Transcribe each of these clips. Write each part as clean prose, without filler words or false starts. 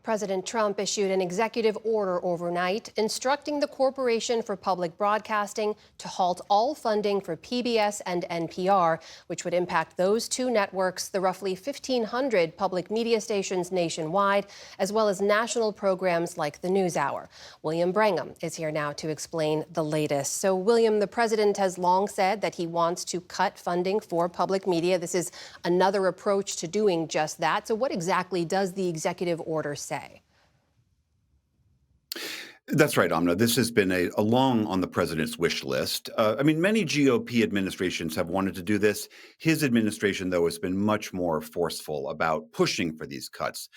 President Trump issued an executive order overnight instructing the Corporation for Public Broadcasting to halt all funding for PBS and NPR, which would impact those two networks, the roughly 1,500 public media stations nationwide, as well as national programs like the News Hour. William Brangham is here now to explain the latest. So, William, the president has long said that he wants to cut funding for public media. This is another approach to doing just that. So what exactly does the executive order say? That's right, Amna. This has been a long on the president's wish list. Many GOP administrations have wanted to do this. His administration, though, has been much more forceful about pushing for these cuts.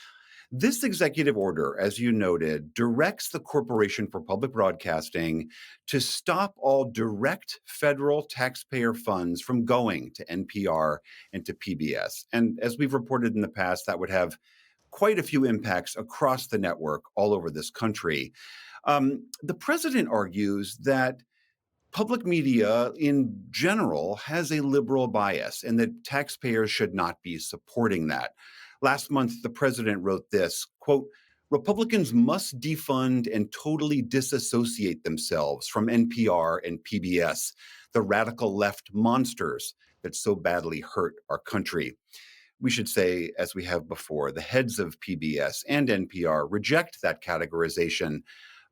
This executive order, as you noted, directs the Corporation for Public Broadcasting to stop all direct federal taxpayer funds from going to NPR and to PBS. And as we've reported in the past, that would have quite a few impacts across the network all over this country. The president argues that public media in general has a liberal bias and that taxpayers should not be supporting that. Last month, the president wrote this, quote, Republicans must defund and totally disassociate themselves from NPR and PBS, the radical left monsters that so badly hurt our country. We should say, as we have before, the heads of PBS and NPR reject that categorization.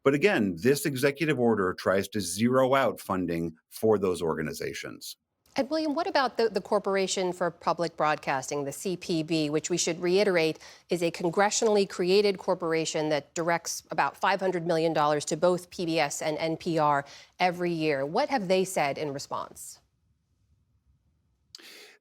But again, this executive order tries to zero out funding for those organizations. And William, what about the Corporation for Public Broadcasting, the CPB, which we should reiterate is a congressionally created corporation that directs about $500 million to both PBS and NPR every year? What have they said in response?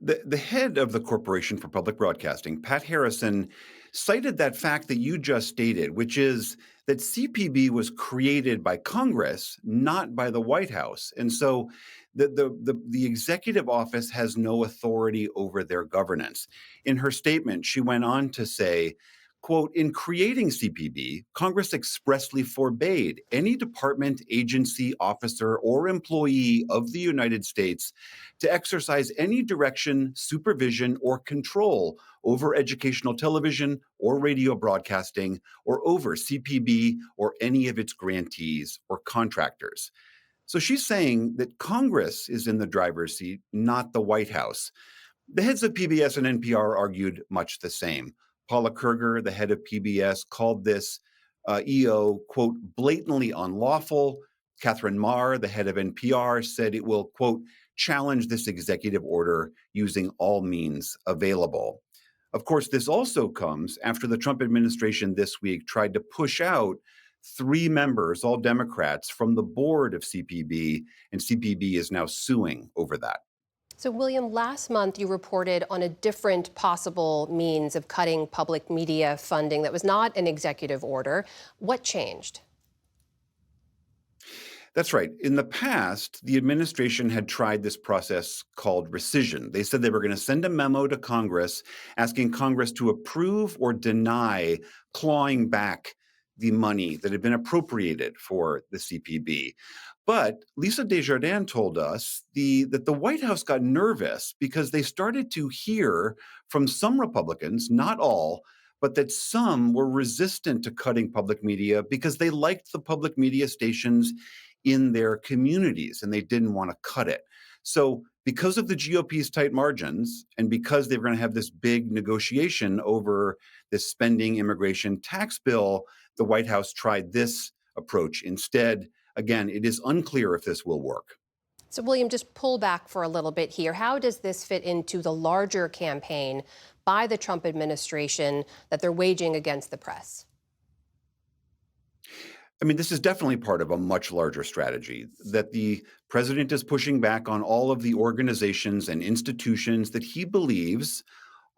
The head of the Corporation for Public Broadcasting, Pat Harrison, cited that fact that you just stated, which is that CPB was created by Congress, not by the White House. And so the executive office has no authority over their governance. In her statement, she went on to say, quote, in creating CPB, Congress expressly forbade any department, agency, officer, or employee of the United States to exercise any direction, supervision, or control over educational television or radio broadcasting or over CPB or any of its grantees or contractors. So she's saying that Congress is in the driver's seat, not the White House. The heads of PBS and NPR argued much the same. Paula Kerger, the head of PBS, called this EO, quote, blatantly unlawful. Catherine Marr, the head of NPR, said it will, quote, challenge this executive order using all means available. Of course, this also comes after the Trump administration this week tried to push out 3 members, all Democrats, from the board of CPB, and CPB is now suing over that. So, William, last month you reported on a different possible means of cutting public media funding that was not an executive order. What changed? That's right. In the past, the administration had tried this process called Recision. They said they were going to send a memo to Congress asking Congress to approve or deny clawing back the money that had been appropriated for the CPB. But Lisa Desjardins told us that the White House got nervous because they started to hear from some Republicans, not all, but that some were resistant to cutting public media because they liked the public media stations in their communities and they didn't want to cut it. So because of the GOP's tight margins and because they were going to have this big negotiation over this spending immigration tax bill, the White House tried this approach instead. Again, it is unclear if this will work. So, William, just pull back for a little bit here. How does this fit into the larger campaign by the Trump administration that they're waging against the press? This is definitely part of a much larger strategy that the president is pushing back on all of the organizations and institutions that he believes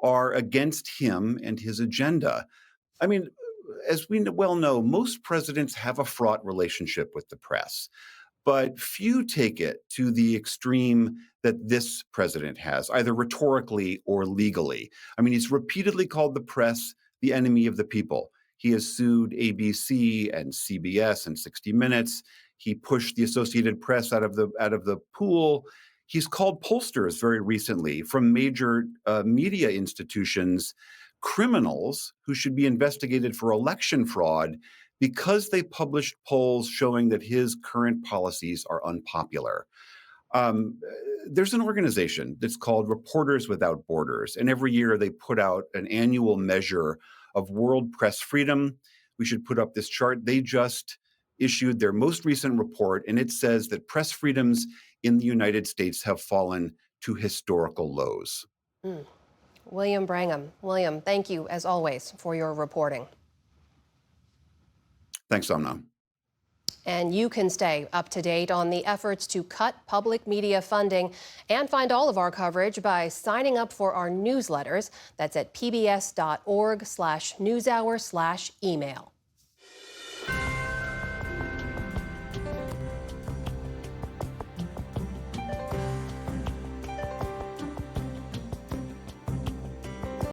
are against him and his agenda. As we well know, most presidents have a fraught relationship with the press, but few take it to the extreme that this president has, either rhetorically or legally. He's repeatedly called the press the enemy of the people. He has sued ABC and CBS and 60 Minutes. He pushed the Associated Press out of the pool. He's called pollsters very recently from major media institutions criminals who should be investigated for election fraud because they published polls showing that his current policies are unpopular. Um, there's an organization that's called Reporters Without Borders, and every year they put out an annual measure of world press freedom. We should put up this chart. They just issued their most recent report, and it says that press freedoms in the United States have fallen to historical lows. Mm. William Brangham. William, thank you, as always, for your reporting. Thanks, Amna. And you can stay up to date on the efforts to cut public media funding and find all of our coverage by signing up for our newsletters. That's at pbs.org/newshour/email.